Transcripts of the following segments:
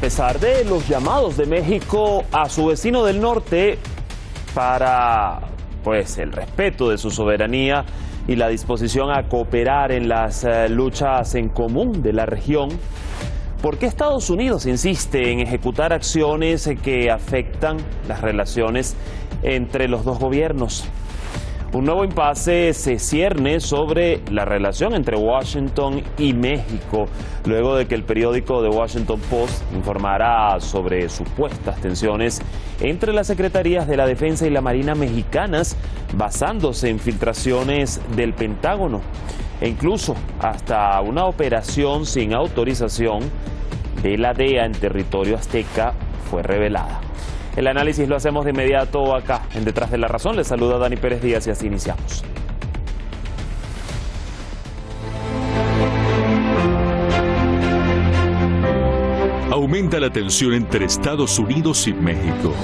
pesar de los llamados de México a su vecino del norte para, el respeto de su soberanía y la disposición a cooperar en las luchas en común de la región, ¿por qué Estados Unidos insiste en ejecutar acciones que afectan las relaciones entre los dos gobiernos? Un nuevo impasse se cierne sobre la relación entre Washington y México, luego de que el periódico The Washington Post informara sobre supuestas tensiones entre las secretarías de la Defensa y la Marina mexicanas, basándose en filtraciones del Pentágono, e incluso hasta una operación sin autorización de la DEA en territorio azteca fue revelada. El análisis lo hacemos de inmediato acá, en Detrás de la Razón. Les saluda Dani Pérez Díaz y así iniciamos. Aumenta la tensión entre Estados Unidos y México.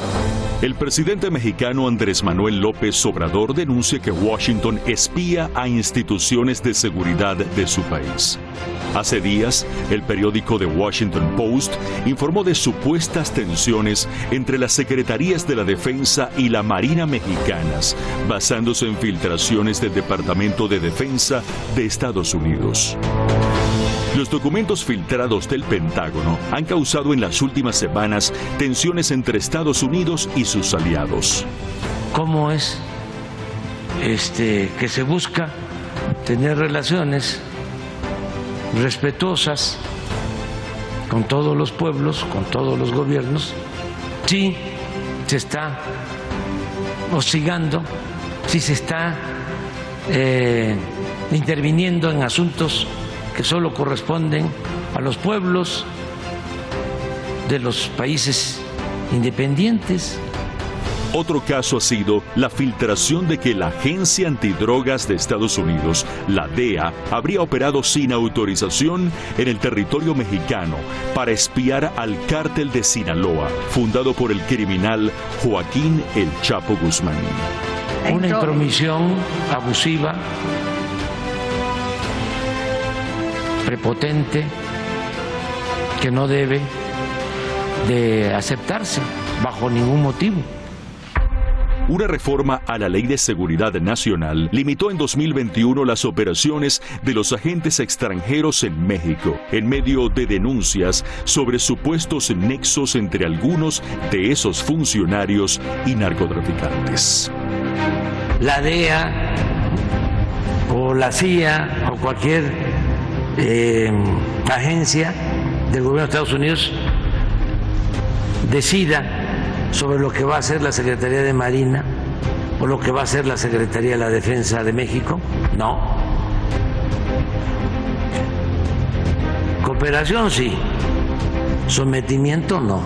El presidente mexicano Andrés Manuel López Obrador denuncia que Washington espía a instituciones de seguridad de su país. Hace días, el periódico The Washington Post informó de supuestas tensiones entre las secretarías de la Defensa y la Marina mexicanas, basándose en filtraciones del Departamento de Defensa de Estados Unidos. Los documentos filtrados del Pentágono han causado en las últimas semanas tensiones entre Estados Unidos y sus aliados. ¿Cómo es que se busca tener relaciones respetuosas con todos los pueblos, con todos los gobiernos? Sí, se está hostigando, sí se está interviniendo en asuntos que solo corresponden a los pueblos de los países independientes. Otro caso ha sido la filtración de que la Agencia Antidrogas de Estados Unidos, la DEA, habría operado sin autorización en el territorio mexicano para espiar al cártel de Sinaloa, fundado por el criminal Joaquín El Chapo Guzmán. Una intromisión abusiva, prepotente, que no debe de aceptarse bajo ningún motivo. Una reforma a la Ley de Seguridad Nacional limitó en 2021 las operaciones de los agentes extranjeros en México, en medio de denuncias sobre supuestos nexos entre algunos de esos funcionarios y narcotraficantes. La DEA o la CIA o cualquier agencia del gobierno de Estados Unidos decida sobre lo que va a hacer la Secretaría de Marina o lo que va a hacer la Secretaría de la Defensa de México. No. Cooperación sí, sometimiento no,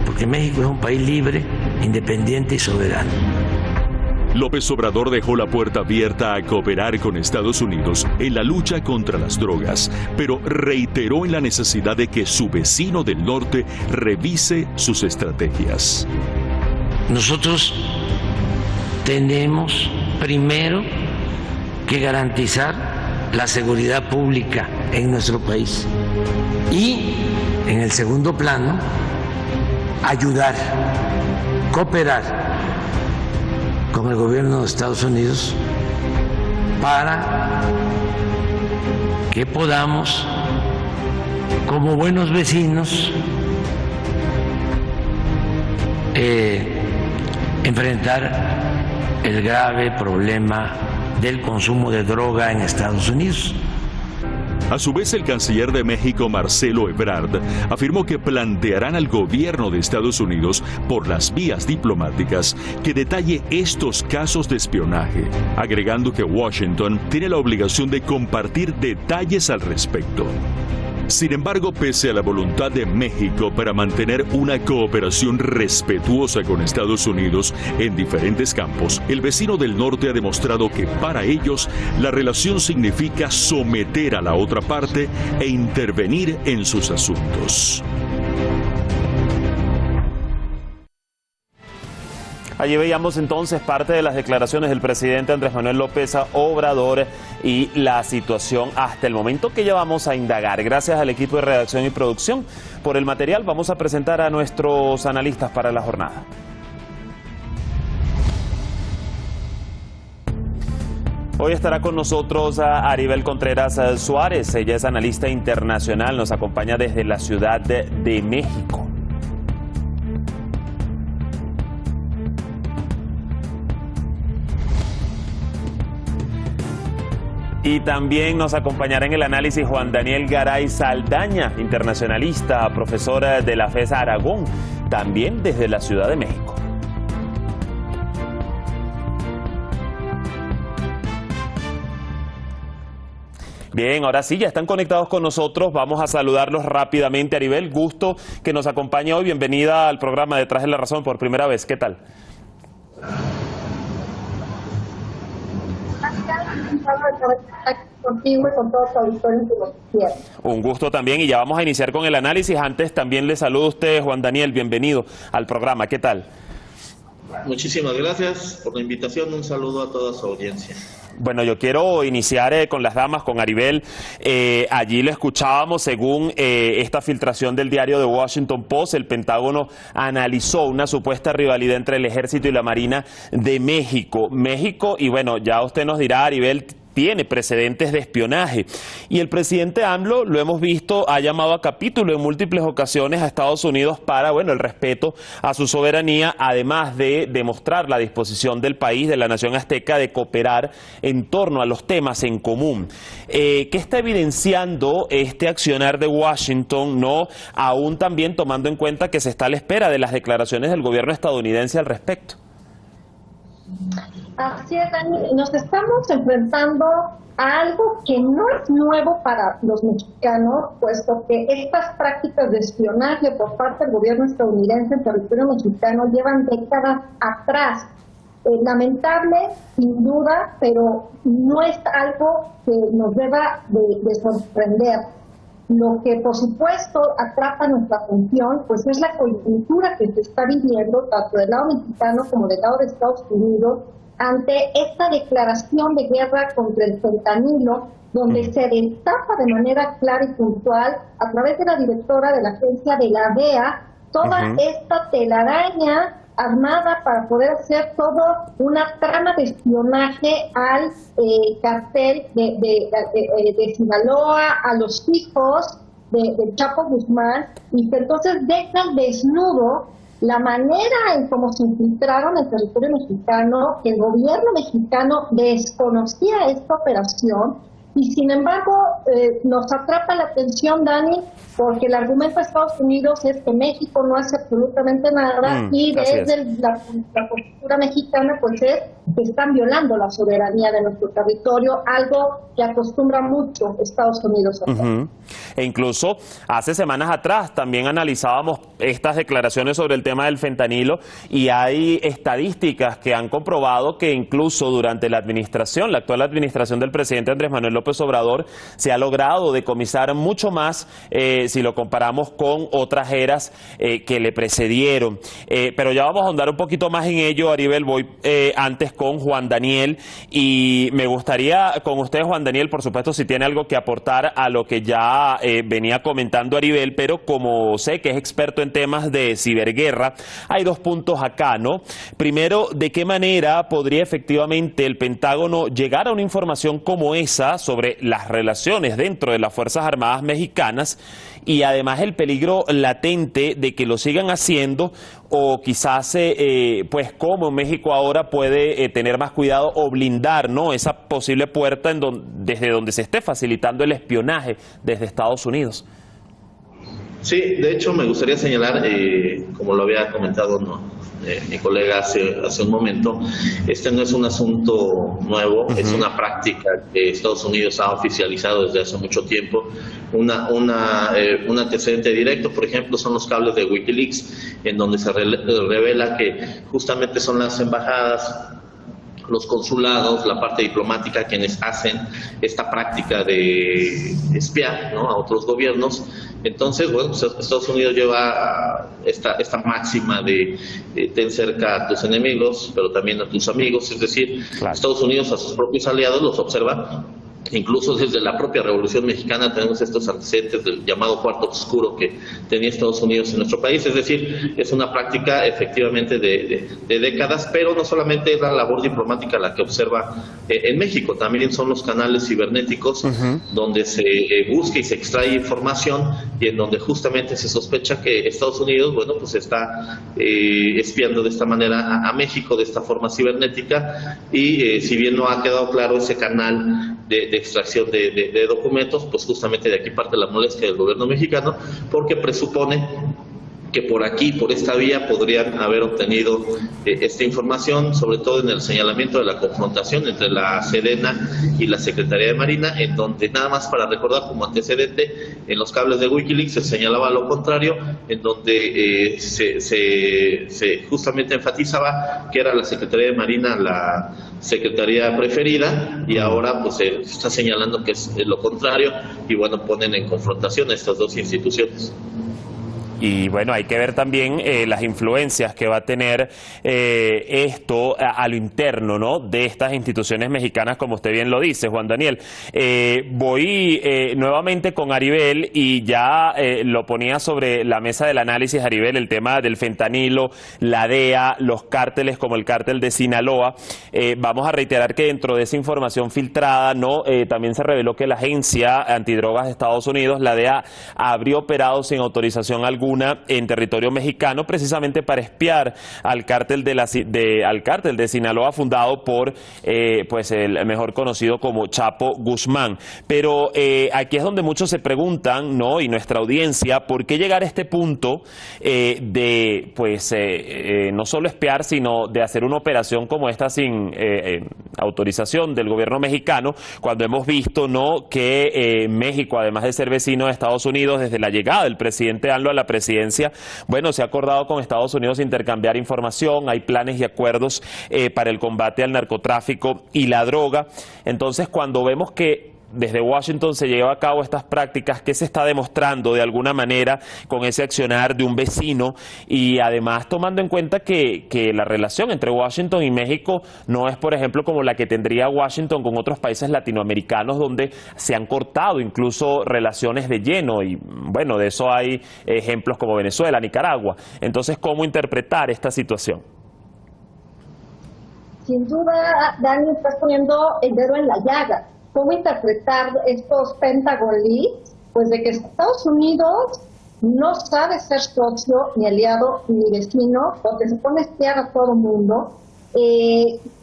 porque México es un país libre, independiente y soberano. López Obrador dejó la puerta abierta a cooperar con Estados Unidos en la lucha contra las drogas, pero reiteró en la necesidad de que su vecino del norte revise sus estrategias. Nosotros tenemos primero que garantizar la seguridad pública en nuestro país y, en el segundo plano, ayudar, cooperar con el gobierno de Estados Unidos para que podamos, como buenos vecinos, enfrentar el grave problema del consumo de droga en Estados Unidos. A su vez, el canciller de México, Marcelo Ebrard, afirmó que plantearán al gobierno de Estados Unidos, por las vías diplomáticas, que detalle estos casos de espionaje, agregando que Washington tiene la obligación de compartir detalles al respecto. Sin embargo, pese a la voluntad de México para mantener una cooperación respetuosa con Estados Unidos en diferentes campos, el vecino del norte ha demostrado que para ellos la relación significa someter a la otra parte e intervenir en sus asuntos. Allí veíamos entonces parte de las declaraciones del presidente Andrés Manuel López Obrador y la situación hasta el momento que ya vamos a indagar. Gracias al equipo de redacción y producción por el material. Vamos a presentar a nuestros analistas para la jornada. Hoy estará con nosotros Aribel Contreras Suárez. Ella es analista internacional, nos acompaña desde la Ciudad de México. Y también nos acompañará en el análisis Juan Daniel Garay Saldaña, internacionalista, profesor de la FES Aragón, también desde la Ciudad de México. Bien, ahora sí, ya están conectados con nosotros. Vamos a saludarlos rápidamente. Aribel, gusto que nos acompañe hoy. Bienvenida al programa Detrás de la Razón por primera vez. ¿Qué tal? Contigo y con todo tu auditorio en tu noticiero. Un gusto también, y ya vamos a iniciar con el análisis. Antes también le saludo a usted, Juan Daniel, bienvenido al programa. ¿Qué tal? Muchísimas gracias por la invitación. Un saludo a toda su audiencia. Bueno, yo quiero iniciar con las damas, con Aribel. Allí le escuchábamos, según esta filtración del diario The Washington Post, el Pentágono analizó una supuesta rivalidad entre el Ejército y la Marina de México. Y bueno, ya usted nos dirá, Aribel, tiene precedentes de espionaje. Y el presidente AMLO, lo hemos visto, ha llamado a capítulo en múltiples ocasiones a Estados Unidos para, bueno, el respeto a su soberanía, además de demostrar la disposición del país, de la nación azteca, de cooperar en torno a los temas en común. ¿Qué está evidenciando este accionar de Washington, no aún también tomando en cuenta que se está a la espera de las declaraciones del gobierno estadounidense al respecto? Así es, Dani, nos estamos enfrentando a algo que no es nuevo para los mexicanos, puesto que estas prácticas de espionaje por parte del gobierno estadounidense en territorio mexicano llevan décadas atrás. Lamentable, sin duda, pero no es algo que nos deba de sorprender. Lo que, por supuesto, atrapa nuestra atención, pues es la coyuntura que se está viviendo, tanto del lado mexicano como del lado de Estados Unidos, ante esta declaración de guerra contra el fentanilo, donde se destapa de manera clara y puntual, a través de la directora de la agencia de la DEA, toda esta telaraña armada para poder hacer toda una trama de espionaje al cartel de Sinaloa, a los hijos de Chapo Guzmán, y que entonces dejan desnudo la manera en cómo se infiltraron en el territorio mexicano, que el gobierno mexicano desconocía esta operación, y sin embargo nos atrapa la atención, Dani, porque el argumento de Estados Unidos es que México no hace absolutamente nada, y desde la postura mexicana pues es que están violando la soberanía de nuestro territorio, algo que acostumbra mucho Estados Unidos a hacer. E incluso hace semanas atrás también analizábamos estas declaraciones sobre el tema del fentanilo, y hay estadísticas que han comprobado que incluso durante la actual administración del presidente Andrés Manuel López Obrador, se ha logrado decomisar mucho más si lo comparamos con otras eras que le precedieron. Pero ya vamos a ahondar un poquito más en ello, Aribel. Voy antes con Juan Daniel, y me gustaría con usted, Juan Daniel, por supuesto, si tiene algo que aportar a lo que ya venía comentando Aribel, pero como sé que es experto en temas de ciberguerra, hay dos puntos acá, ¿no? Primero, ¿de qué manera podría efectivamente el Pentágono llegar a una información como esa sobre las relaciones dentro de las Fuerzas Armadas mexicanas, y además el peligro latente de que lo sigan haciendo, o quizás pues como México ahora puede tener más cuidado o blindar, ¿no?, esa posible puerta desde donde se esté facilitando el espionaje desde Estados Unidos? Sí, de hecho me gustaría señalar, como lo había comentado mi colega hace un momento, este no es un asunto nuevo, es una práctica que Estados Unidos ha oficializado desde hace mucho tiempo. Un antecedente directo, por ejemplo, son los cables de Wikileaks, en donde se revela que justamente son las embajadas, los consulados, la parte diplomática, quienes hacen esta práctica de espiar, ¿no?, a otros gobiernos. Entonces, bueno, pues Estados Unidos lleva esta máxima de ten cerca a tus enemigos, pero también a tus amigos. Es decir, claro, Estados Unidos a sus propios aliados los observa. Incluso desde la propia Revolución Mexicana tenemos estos antecedentes del llamado cuarto oscuro que tenía Estados Unidos en nuestro país. Es decir, es una práctica efectivamente de décadas, pero no solamente es la labor diplomática la que observa en México, también son los canales cibernéticos donde se busca y se extrae información y en donde justamente se sospecha que Estados Unidos, bueno, pues está espiando de esta manera a México, de esta forma cibernética, y si bien no ha quedado claro ese canal de extracción de documentos, pues justamente de aquí parte la molestia del gobierno mexicano, porque presupone que por aquí, por esta vía, podrían haber obtenido esta información, sobre todo en el señalamiento de la confrontación entre la Sedena y la Secretaría de Marina, en donde, nada más para recordar como antecedente, en los cables de Wikileaks se señalaba lo contrario, en donde se justamente enfatizaba que era la Secretaría de Marina la secretaría preferida, y ahora pues se está señalando que es lo contrario, y bueno, ponen en confrontación a estas dos instituciones. Y bueno, hay que ver también las influencias que va a tener esto a lo interno, ¿no?, de estas instituciones mexicanas, como usted bien lo dice, Juan Daniel. Voy nuevamente con Aribel, y ya lo ponía sobre la mesa del análisis, Aribel, el tema del fentanilo, la DEA, los cárteles como el cártel de Sinaloa. Vamos a reiterar que dentro de esa información filtrada, ¿no?, también se reveló que la Agencia Antidrogas de Estados Unidos, la DEA, habría operado sin autorización alguna en territorio mexicano, precisamente para espiar al cártel de Sinaloa, fundado por pues el mejor conocido como Chapo Guzmán. Pero aquí es donde muchos se preguntan, ¿no?, y nuestra audiencia, ¿por qué llegar a este punto de pues no solo espiar, sino de hacer una operación como esta sin autorización del gobierno mexicano, cuando hemos visto, ¿no?, que México, además de ser vecino de Estados Unidos, desde la llegada del presidente AMLO a la presidencia, bueno, se ha acordado con Estados Unidos intercambiar información, hay planes y acuerdos para el combate al narcotráfico y la droga. Entonces, cuando vemos que desde Washington se lleva a cabo estas prácticas, ¿qué se está demostrando de alguna manera con ese accionar de un vecino? Y además tomando en cuenta que la relación entre Washington y México no es, por ejemplo, como la que tendría Washington con otros países latinoamericanos, donde se han cortado incluso relaciones de lleno, y bueno, de eso hay ejemplos como Venezuela, Nicaragua. Entonces, ¿cómo interpretar esta situación? Sin duda, Dani, estás poniendo el dedo en la llaga. ¿Cómo interpretar estos Pentagon Leaks? Pues de que Estados Unidos no sabe ser socio, ni aliado, ni vecino, porque se pone a espiar a todo el mundo.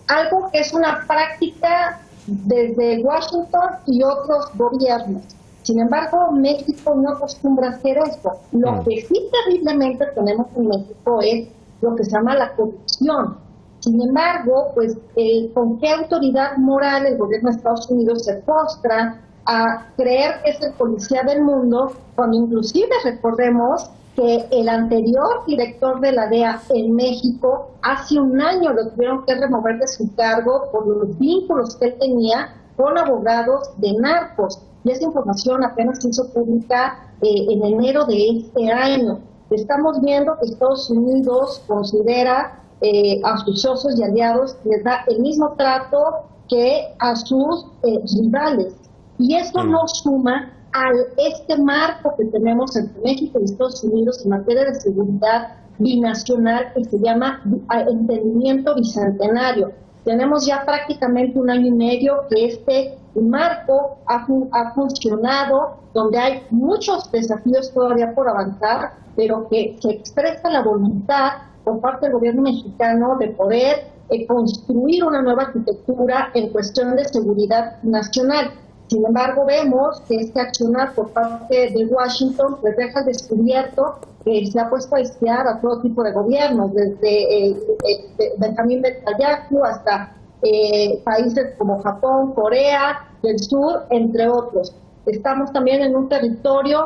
Algo que es una práctica desde Washington y otros gobiernos. Sin embargo, México no acostumbra a hacer esto. Lo que sí terriblemente tenemos en México es lo que se llama la corrupción. Sin embargo, pues, ¿con qué autoridad moral el gobierno de Estados Unidos se postra a creer que es el policía del mundo, cuando inclusive recordemos que el anterior director de la DEA en México, hace un año lo tuvieron que remover de su cargo por los vínculos que él tenía con abogados de narcos? Y esa información apenas se hizo pública en enero de este año. Estamos viendo que Estados Unidos considera a sus socios y aliados, les da el mismo trato que a sus rivales. Y esto no suma este marco que tenemos entre México y Estados Unidos en materia de seguridad binacional, que se llama entendimiento bicentenario. Tenemos ya prácticamente un año y medio que este marco ha funcionado, donde hay muchos desafíos todavía por avanzar, pero que se expresa la voluntad por parte del gobierno mexicano de poder construir una nueva arquitectura en cuestión de seguridad nacional. Sin embargo, vemos que este accionar por parte de Washington pues deja descubierto que se ha puesto a espiar a todo tipo de gobiernos, desde Benjamín Netanyahu hasta países como Japón, Corea del Sur, entre otros. Estamos también en un territorio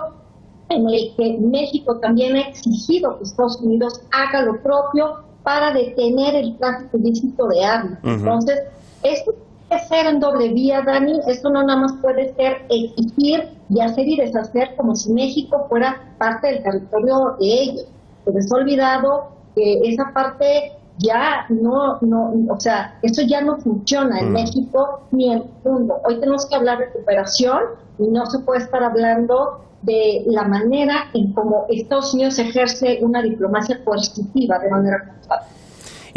en el que México también ha exigido que Estados Unidos haga lo propio, para detener el tráfico ilícito de armas. Entonces, esto tiene que ser en doble vía, Dani. Esto no nada más puede ser exigir y hacer y deshacer como si México fuera parte del territorio de ellos. Se les ha olvidado que esa parte ya no, o sea, eso ya no funciona en México ni en el mundo. Hoy tenemos que hablar de cooperación y no se puede estar hablando de la manera en cómo Estados Unidos ejerce una diplomacia coercitiva de manera constante.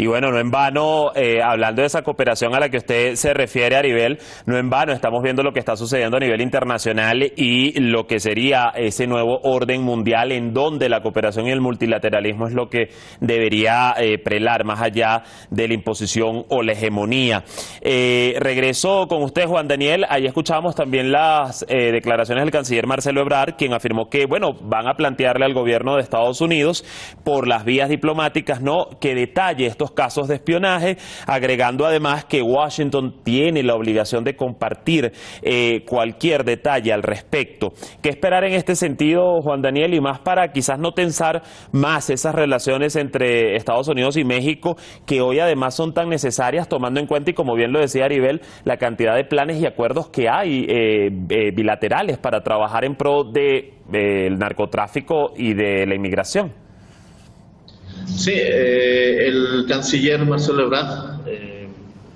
Y bueno, no en vano, hablando de esa cooperación a la que usted se refiere, Aribel, no en vano estamos viendo lo que está sucediendo a nivel internacional y lo que sería ese nuevo orden mundial en donde la cooperación y el multilateralismo es lo que debería prelar más allá de la imposición o la hegemonía. Regreso con usted, Juan Daniel. Ahí escuchamos también las declaraciones del canciller Marcelo Ebrard, quien afirmó que, bueno, van a plantearle al gobierno de Estados Unidos por las vías diplomáticas, ¿no?, que detalle estos casos de espionaje, agregando además que Washington tiene la obligación de compartir cualquier detalle al respecto. ¿Qué esperar en este sentido, Juan Daniel, y más para quizás no tensar más esas relaciones entre Estados Unidos y México, que hoy además son tan necesarias, tomando en cuenta, y como bien lo decía Aribel, la cantidad de planes y acuerdos que hay bilaterales para trabajar en pro del narcotráfico y de la inmigración? Sí, el canciller Marcelo Ebrard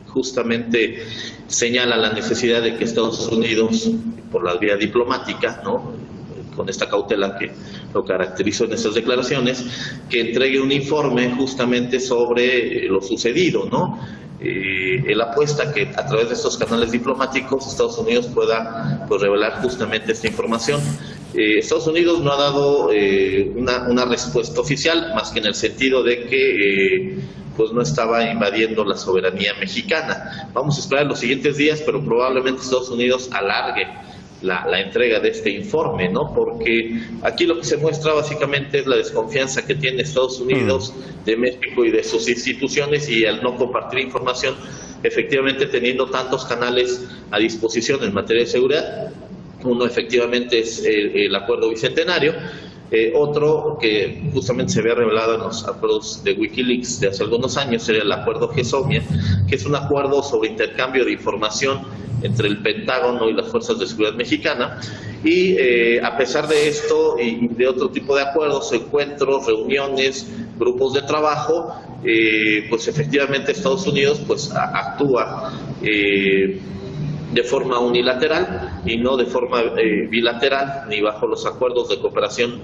justamente señala la necesidad de que Estados Unidos, por la vía diplomática, ¿no?, con esta cautela que lo caracterizó en estas declaraciones, que entregue un informe justamente sobre lo sucedido, ¿no? Él apuesta que a través de estos canales diplomáticos Estados Unidos pueda, pues, revelar justamente esta información. Estados Unidos no ha dado una respuesta oficial, más que en el sentido de que pues no estaba invadiendo la soberanía mexicana. Vamos a esperar los siguientes días, pero probablemente Estados Unidos alargue la entrega de este informe, ¿no? Porque aquí lo que se muestra básicamente es la desconfianza que tiene Estados Unidos de México y de sus instituciones, y al no compartir información, efectivamente teniendo tantos canales a disposición en materia de seguridad. Uno efectivamente es el acuerdo bicentenario, otro que justamente se había revelado en los acuerdos de Wikileaks de hace algunos años era el acuerdo GESOMIA, que es un acuerdo sobre intercambio de información entre el Pentágono y las Fuerzas de Seguridad Mexicana. Y a pesar de esto y de otro tipo de acuerdos, encuentros, reuniones, grupos de trabajo, pues efectivamente Estados Unidos pues actúa de forma unilateral y no de forma bilateral ni bajo los acuerdos de cooperación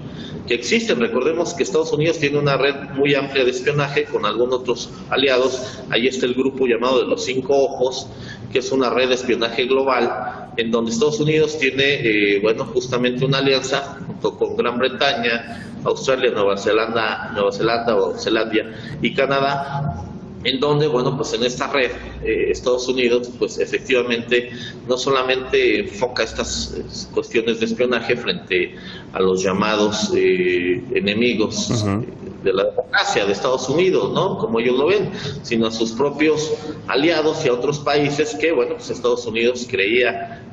que existen. Recordemos que Estados Unidos tiene una red muy amplia de espionaje con algunos otros aliados. Ahí está el grupo llamado de los 5 ojos, que es una red de espionaje global en donde Estados Unidos tiene bueno, justamente una alianza junto con Gran Bretaña, Australia, Nueva Zelanda o Zelandia y Canadá, en donde, bueno, pues en esta red Estados Unidos pues efectivamente no solamente enfoca estas cuestiones de espionaje frente a los llamados enemigos de la democracia de Estados Unidos, ¿no?, como ellos lo ven, sino a sus propios aliados y a otros países que, bueno, pues Estados Unidos creía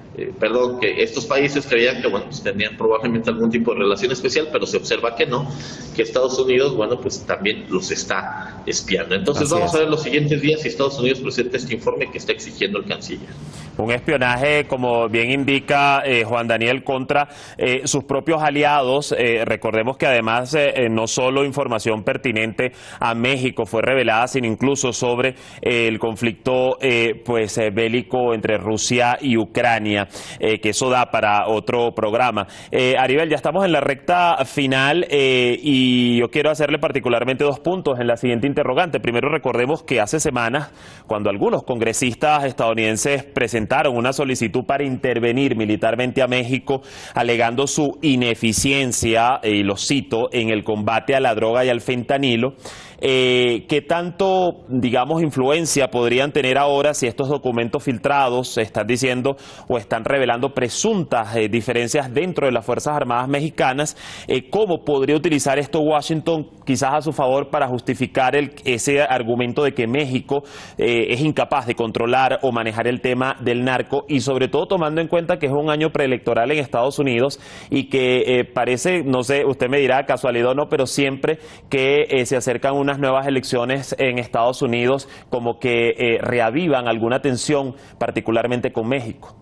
que estos países creían que, bueno, pues tenían probablemente algún tipo de relación especial, pero se observa que no, que Estados Unidos, bueno, pues también los está espiando. Entonces vamos a ver los siguientes días si Estados Unidos presenta este informe que está exigiendo el canciller. Un espionaje, como bien indica Juan Daniel, contra sus propios aliados. Recordemos que además no solo información pertinente a México fue revelada, sino incluso sobre el conflicto bélico entre Rusia y Ucrania, que eso da para otro programa. Aribel, ya estamos en la recta final y yo quiero hacerle particularmente 2 puntos en la siguiente interrogante. Primero, recordemos que hace semanas, cuando algunos congresistas estadounidenses presentaron una solicitud para intervenir militarmente a México, alegando su ineficiencia, y lo cito, en el combate a la droga y al fentanilo, ¿qué tanto, digamos, influencia podrían tener ahora si estos documentos filtrados están diciendo o están revelando presuntas diferencias dentro de las Fuerzas Armadas mexicanas? ¿Cómo podría utilizar esto Washington quizás a su favor para justificar ese argumento de que México es incapaz de controlar o manejar el tema del narco, y sobre todo tomando en cuenta que es un año preelectoral en Estados Unidos y que parece, no sé, usted me dirá casualidad o no, pero siempre que se acercan unas nuevas elecciones en Estados Unidos como que reavivan alguna tensión, particularmente con México.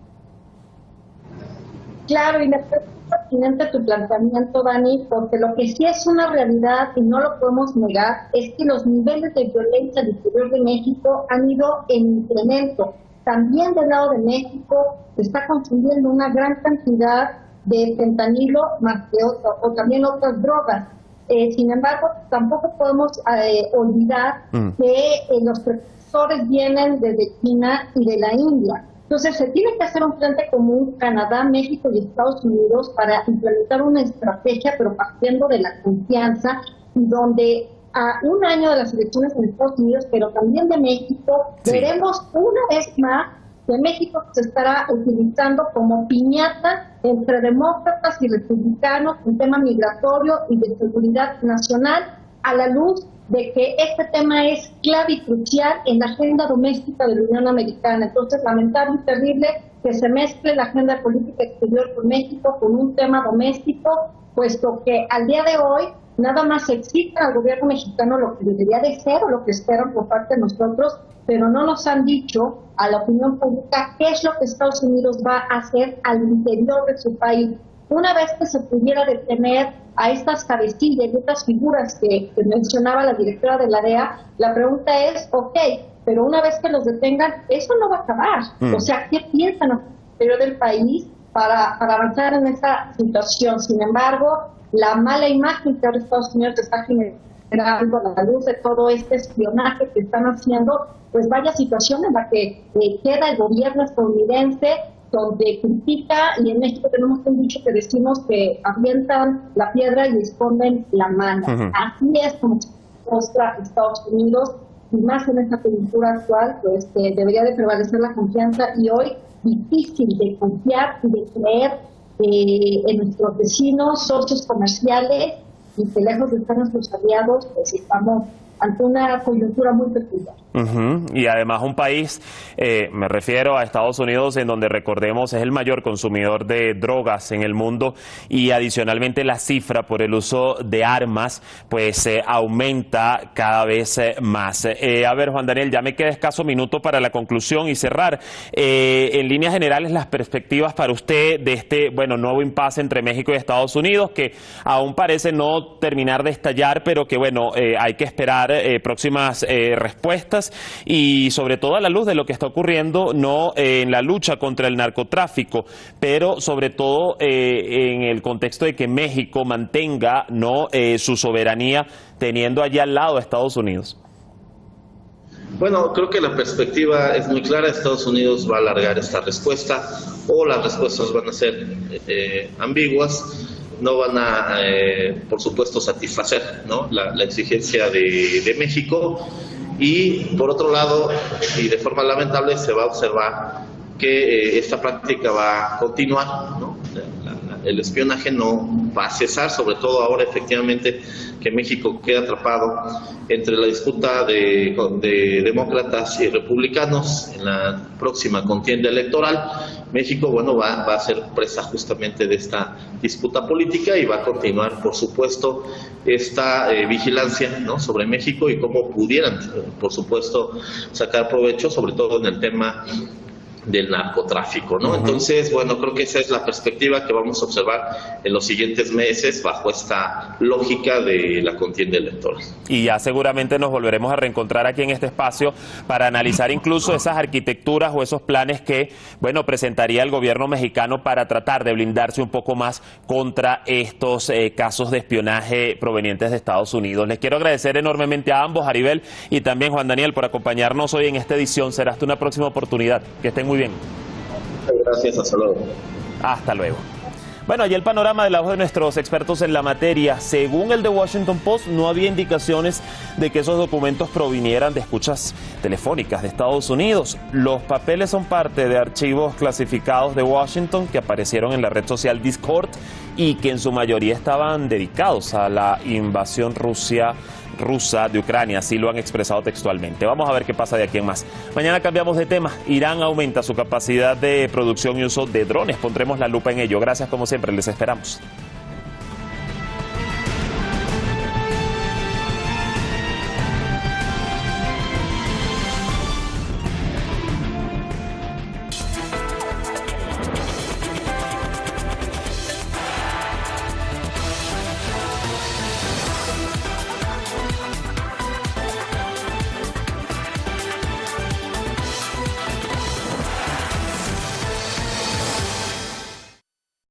Claro, y me parece pertinente tu planteamiento, Dani, porque lo que sí es una realidad y no lo podemos negar es que los niveles de violencia al interior de México han ido en incremento. También del lado de México se está consumiendo una gran cantidad de fentanilo más que o también otras drogas. Sin embargo, tampoco podemos olvidar que los precursores vienen desde China y de la India. Entonces, se tiene que hacer un frente común Canadá, México y Estados Unidos para implementar una estrategia, pero partiendo de la confianza, donde a un año de las elecciones en Estados Unidos, pero también de México, veremos una vez más que México se estará utilizando como piñata entre demócratas y republicanos en tema migratorio y de seguridad nacional, a la luz de que este tema es clave y crucial en la agenda doméstica de la Unión Americana. Entonces, lamentable y terrible que se mezcle la agenda de política exterior con México con un tema doméstico, puesto que al día de hoy nada más se exige al gobierno mexicano lo que debería de ser o lo que esperan por parte de nosotros, pero no nos han dicho a la opinión pública qué es lo que Estados Unidos va a hacer al interior de su país. Una vez que se pudiera detener a estas cabecillas y estas figuras que mencionaba la directora de la DEA, la pregunta es, ok, pero una vez que los detengan, eso no va a acabar. O sea, ¿qué piensan al interior del país para avanzar en esa situación? Sin embargo, la mala imagen que ahora Estados Unidos está generando a la luz de todo este espionaje que están haciendo, pues vaya situación en la que queda el gobierno estadounidense, donde critica, y en México tenemos un dicho que decimos que avientan la piedra y esconden la mano. Así es como se muestra Estados Unidos, y más en esta coyuntura actual, pues debería de prevalecer la confianza, y hoy difícil de confiar y de creer en nuestros vecinos, socios comerciales, y que lejos de estar nuestros aliados, pues estamos ante una coyuntura muy peculiar. Y además un país, me refiero a Estados Unidos, en donde recordemos es el mayor consumidor de drogas en el mundo, y adicionalmente la cifra por el uso de armas pues aumenta cada vez más. A ver, Juan Daniel, ya me queda escaso minuto para la conclusión y cerrar. En líneas generales, las perspectivas para usted de este nuevo impasse entre México y Estados Unidos, que aún parece no terminar de estallar, pero que hay que esperar próximas respuestas, y sobre todo a la luz de lo que está ocurriendo en la lucha contra el narcotráfico, pero sobre todo en el contexto de que México mantenga su soberanía, teniendo allí al lado a Estados Unidos. Bueno, creo que la perspectiva es muy clara. Estados Unidos va a alargar esta respuesta, o las respuestas van a ser ambiguas. No van a, por supuesto, satisfacer la exigencia de México, y por otro lado, y de forma lamentable, se va a observar que esta práctica va a continuar, el espionaje no va a cesar, sobre todo ahora efectivamente que México queda atrapado entre la disputa de demócratas y republicanos en la próxima contienda electoral. México, va a ser presa justamente de esta disputa política, y va a continuar, por supuesto, esta vigilancia sobre México y cómo pudieran, por supuesto, sacar provecho, sobre todo en el tema del narcotráfico, Entonces, creo que esa es la perspectiva que vamos a observar en los siguientes meses bajo esta lógica de la contienda electoral. Y ya seguramente nos volveremos a reencontrar aquí en este espacio para analizar incluso esas arquitecturas o esos planes que, presentaría el gobierno mexicano para tratar de blindarse un poco más contra estos casos de espionaje provenientes de Estados Unidos. Les quiero agradecer enormemente a ambos, Aribel y también Juan Daniel, por acompañarnos hoy en esta edición. Será hasta una próxima oportunidad. Que estén muy bien. Gracias, hasta luego. Hasta luego. Allí el panorama de la voz de nuestros expertos en la materia. Según el The Washington Post, no había indicaciones de que esos documentos provinieran de escuchas telefónicas de Estados Unidos. Los papeles son parte de archivos clasificados de Washington que aparecieron en la red social Discord, y que en su mayoría estaban dedicados a la invasión rusa de Ucrania, así lo han expresado textualmente. Vamos a ver qué pasa de aquí en más. Mañana cambiamos de tema. Irán aumenta su capacidad de producción y uso de drones. Pondremos la lupa en ello. Gracias, como siempre, les esperamos.